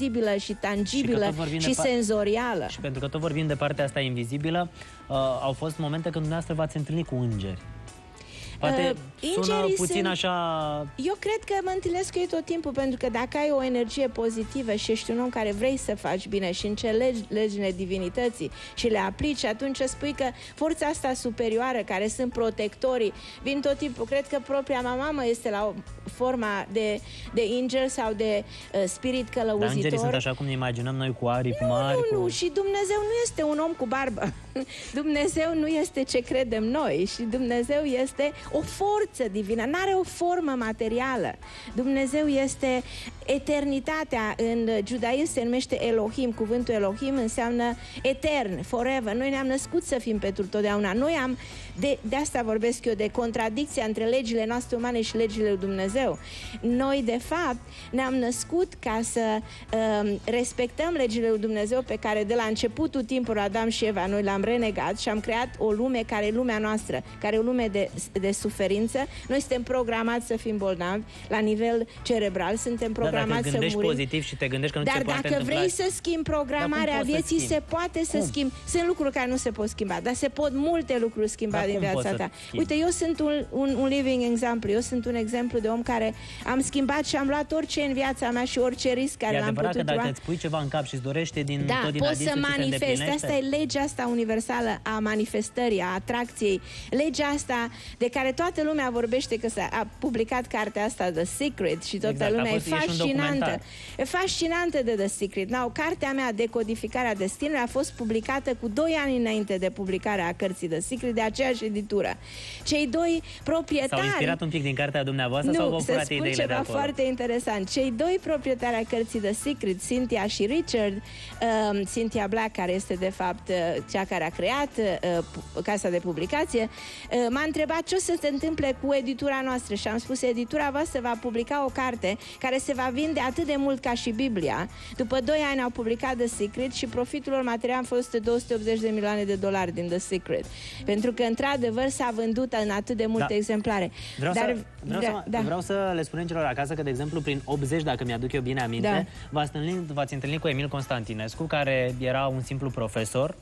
comestibilă și tangibilă și senzorială. Și pentru că tot vorbim de partea asta invizibilă, au fost momente când dumneavoastră v-ați întâlnit cu îngeri. Poate sună puțin așa... Eu cred că mă întâlnesc cu ei tot timpul, pentru că dacă ai o energie pozitivă și ești un om care vrei să faci bine și înțelegi legile divinității și le aplici, atunci spui că forța asta superioară, care sunt protectorii, vin tot timpul. Cred că propria mea mamă este la forma de înger sau de spirit călăuzitor. Dar îngerii sunt așa cum ne imaginăm noi, cu aripi mari? Nu, și Dumnezeu nu este un om cu barbă. Dumnezeu nu este ce credem noi și Dumnezeu este o forță divină, n-are o formă materială. Dumnezeu este eternitatea. În judaism se numește Elohim. Cuvântul Elohim înseamnă etern, forever. Noi ne-am născut să fim pentru totdeauna. Noi am, de asta vorbesc eu, de contradicția între legile noastre umane și legile lui Dumnezeu. Noi, de fapt, ne-am născut ca să respectăm legile lui Dumnezeu, pe care de la începutul timpului Adam și Eva noi le-am renegat și am creat o lume care e lumea noastră, care e o lume de suferință. Noi suntem programați să fim bolnavi la nivel cerebral, suntem programați să murim. Pozitiv și te gândești că nu dar dacă vrei să schimbi programarea vieții, se poate să schimbi. Sunt lucruri care nu se pot schimba, dar se pot multe lucruri schimba din viața ta. Uite, eu sunt un living example. Eu sunt un exemplu de om care am schimbat și am luat orice în viața mea și orice risc care l-am putut lua. E adevărat că dacă îți pui ceva în cap și îți dorește din tot din poți să manifesti. Asta e legea asta universală a manifestării, a atracției. Legea asta de care toată lumea vorbește, că s-a publicat cartea asta The Secret și toată lumea e fascinantă. E fascinantă de The Secret. Cartea mea, Decodificarea Destinului, a fost publicată cu 2 ani înainte de publicarea cărții The Secret, de aceeași editură. Cei doi proprietari... S-au inspirat un pic din cartea dumneavoastră sau v-au furat ideile de acolo? Foarte interesant. Cei doi proprietari ai cărții The Secret, Cynthia și Richard, Cynthia Black, care este de fapt cea care a creat casa de publicație, m-a întrebat ce o să se întâmple cu editura noastră și am spus: editura voastră va publica o carte care se va vinde atât de mult ca și Biblia. După 2 ani au publicat The Secret și profitul lor material a fost $280 de milioane din The Secret. Pentru că, într-adevăr, s-a vândut în atât de multe exemplare. Vreau să le spunem celor acasă că, de exemplu, prin 80, dacă mi-aduc eu bine aminte, v-ați întâlnit cu Emil Constantinescu, care era un simplu profesor.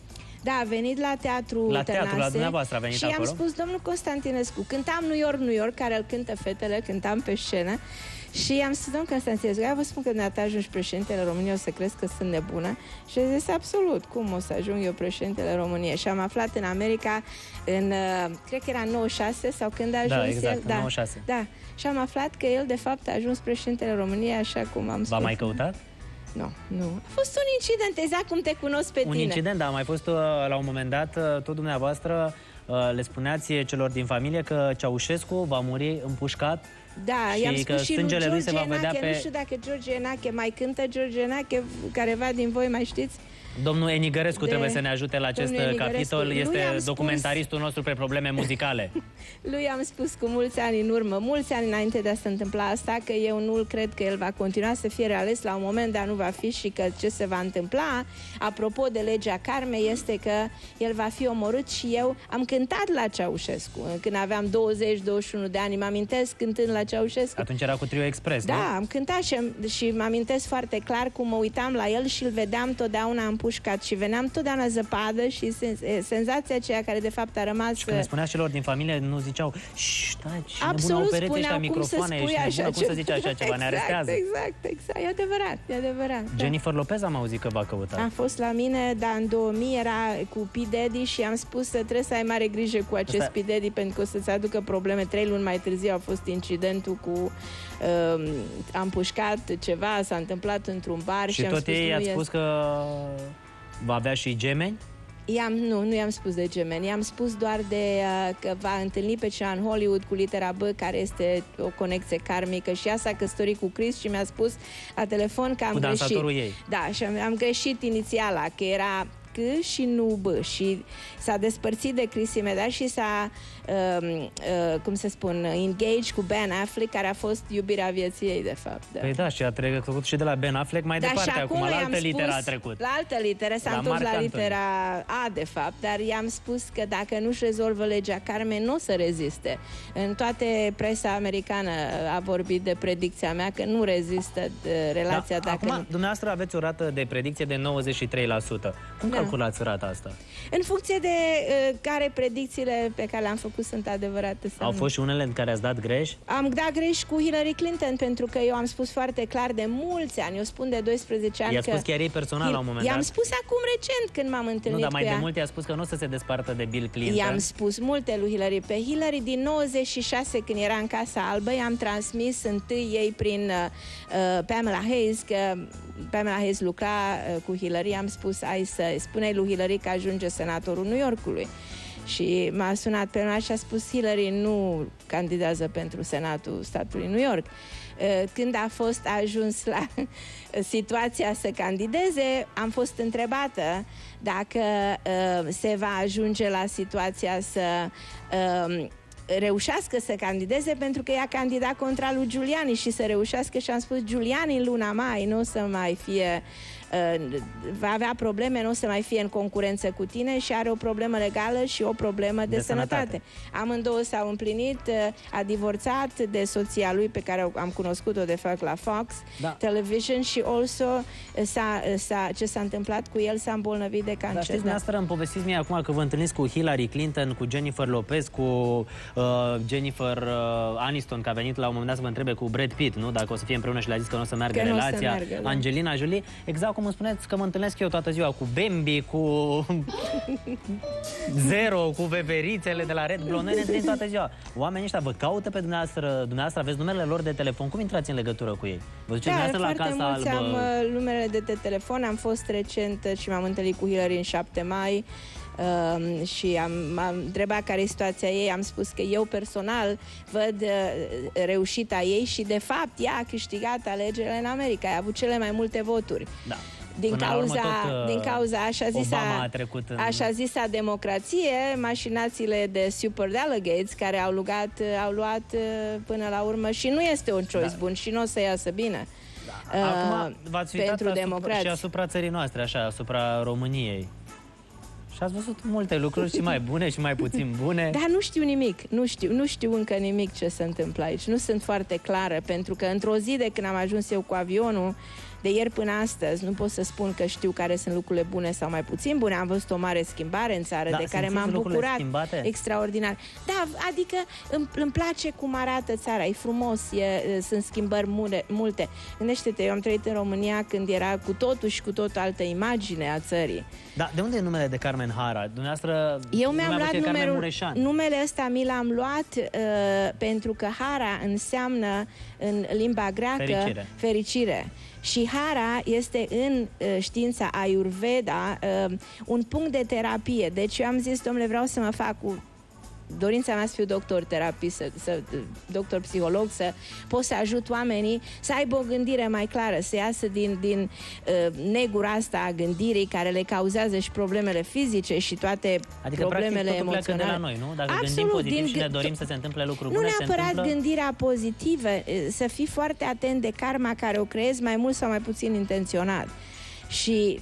Da, a venit la teatru Tănase, la dumneavoastră a venit și acolo. I-am spus: domnul Constantinescu, cântam New York, care îl cântă fetele, cântam pe scenă. Și i-am spus: domnul Constantinescu, eu vă spun că dumneata ajungi președintele României, o să crezi că sunt nebună. Și a zis: absolut, cum o să ajung eu președintele României? Și am aflat în America, cred că era 96 sau când a ajuns el. Da, 96. Da, și am aflat că el, de fapt, a ajuns președintele României, așa cum am spus. V-a mai căutat? Nu. A fost un incident, exact cum te cunosc pe tine. Un incident, da, a mai fost la un moment dat, tot dumneavoastră le spuneați celor din familie că Ceaușescu va muri împușcat. Da, i-am spus și lui George Enache, pe... nu știu dacă George Enache mai cântă. George Enache, careva din voi mai știți? Domnul Enigărescu trebuie să ne ajute la acest capitol. Este documentaristul nostru pe probleme muzicale. Lui am spus cu mulți ani în urmă, mulți ani înainte de a se întâmpla asta, că eu nu cred că el va continua să fie reales la un moment, dar nu va fi, și că ce se va întâmpla, apropo de legea karmei, este că el va fi omorât. Și eu am cântat la Ceaușescu când aveam 20-21 de ani, mă amintesc cântând la Ceaușescu. Atunci era cu Trio Express, da, nu? am cântat și mă amintesc foarte clar cum mă uitam la el și îl vedeam totdeauna împușcat și veneam totdeauna zăpadă și senzația aceea care de fapt a rămas... Și când le spunea celor din familie, nu ziceau: taci, absolut, spuneau cum să spui așa, cum să zici așa ceva, ne arestează. Exact, e adevărat. Jennifer Lopez am auzit că v-a căutat. A fost la mine, dar în 2000 era cu P. Diddy și am spus că trebuie să ai mare grijă cu acest P. Diddy, pentru că o să-ți aducă probleme. 3 luni mai târziu a fost incidentul cu am pușcat ceva, s-a întâmplat într-un bar și tot ei i-ați spus că va avea și gemeni? Nu i-am spus de gemeni, i-am spus doar de că va întâlni pe cineva în Hollywood cu litera B, care este o conexie karmică, și ea s-a căsătorit cu Chris și mi-a spus la telefon că am greșit. Dansatorul ei. Da, și am greșit inițiala, că era C și nu B. Și s-a despărțit de Chrissy Medard și s-a, cum se spun, engage cu Ben Affleck, care a fost iubirea vieții ei, de fapt. Da. Păi da, și a trecut și de la Ben Affleck mai departe, acum la altă literă a trecut. La altă literă, s-a întors la litera A, de fapt, dar i-am spus că dacă nu-și rezolvă legea Carmen, nu o să reziste. În toate presa americană a vorbit de predicția mea că nu rezistă relația dacă acum, dumneavoastră aveți o rată de predicție de 93%. Cum calculați rata asta? În funcție de care predicțiile pe care le-am făcut sunt adevărate. Au fost și unele în care ați dat greș? Am dat greș cu Hillary Clinton, pentru că eu am spus foarte clar de mulți ani, eu spun de 12 ani. I-a spus chiar ei personal la un moment dat? I-am spus acum recent când m-am întâlnit cu ea. Nu, dar mai de mult i-a spus că nu o să se despartă de Bill Clinton. I-am spus multe lui Hillary. Pe Hillary din 96, când era în Casa Albă, i-am transmis întâi ei prin Pamela Hayes, că Pamela Hayes lucra cu Hillary, am spus, hai să spune lui Hillary că ajunge senatorul New Yorkului. Și m-a sunat pe mine și a spus, Hillary nu candidează pentru Senatul statului New York. Când a ajuns la situația să candideze, am fost întrebată dacă se va ajunge la situația să reușească să candideze, pentru că ea candida contra lui Giuliani și să reușească, și am spus, Giuliani în luna mai nu o să mai fie va avea probleme, nu o să mai fie în concurență cu tine și are o problemă legală și o problemă de sănătate. Amândouă s-au împlinit, a divorțat de soția lui pe care am cunoscut-o de fapt la Fox Television și also ce s-a întâmplat cu el, s-a îmbolnăvit de cancer. Dar știți, dumneavoastră îmi povestiți mie acum că vă întâlniți cu Hillary Clinton, cu Jennifer Lopez, cu Jennifer Aniston, că a venit la un moment dat să vă întrebe cu Brad Pitt, nu? Dacă o să fie împreună și le-a zis că nu o să meargă relația. Angelina Jolie, exact cum îmi spuneți că mă întâlnesc eu toată ziua cu Bambi, cu Zero, cu veverițele de la Red Blond, noi ne întâlnim toată ziua. Oamenii ăștia vă caută pe dumneavoastră, aveți numerele lor de telefon, cum intrați în legătură cu ei? Vă duceți dumneavoastră la Casa Albă? Am numerele de telefon, am fost recent și m-am întâlnit cu Hillary în 7 mai. Și m-am întrebat care e situația ei, am spus că eu personal văd reușita ei și de fapt ea a câștigat alegerile în America, a avut cele mai multe voturi. Da. Din cauza așa zisa democrație, mașinațiile de superdelegates care au luat până la urmă, și nu este un choice bun și nu o să iasă bine. Acum v-ați uitat și asupra țării noastre, așa, asupra României. Și ați văzut multe lucruri, și mai bune și mai puțin bune. Dar nu știu nimic, nu știu încă nimic ce se întâmplă aici. Nu sunt foarte clară, pentru că într-o zi de când am ajuns eu cu avionul, de ieri până astăzi, nu pot să spun că știu care sunt lucrurile bune sau mai puțin bune. Am văzut o mare schimbare în țară, de care m-am bucurat extraordinar. Da, adică îmi place cum arată țara, e frumos, sunt schimbări multe. Gândește-te, eu am trăit în România când era cu totul și cu tot altă imagine a țării. Da, de unde e numele de Carmen Hara? Dumneavoastră, eu mi-am luat numele ăsta, mi l-am luat pentru că Hara înseamnă în limba greacă fericire. Și Hara este în știința Ayurveda un punct de terapie. Deci eu am zis, domnule, vreau să mă fac dorința mea să fiu doctor terapist, doctor psiholog, să pot să ajut oamenii să aibă o gândire mai clară, să iasă din negura asta a gândirii care le cauzează și problemele fizice și toate problemele emoționale. Pleacă de la noi, nu? Dacă gândim pozitiv și ne dorim să se întâmple lucruri bune, nu neapărat gândirea pozitivă, să fii foarte atent de karma care o creezi mai mult sau mai puțin intenționat. Și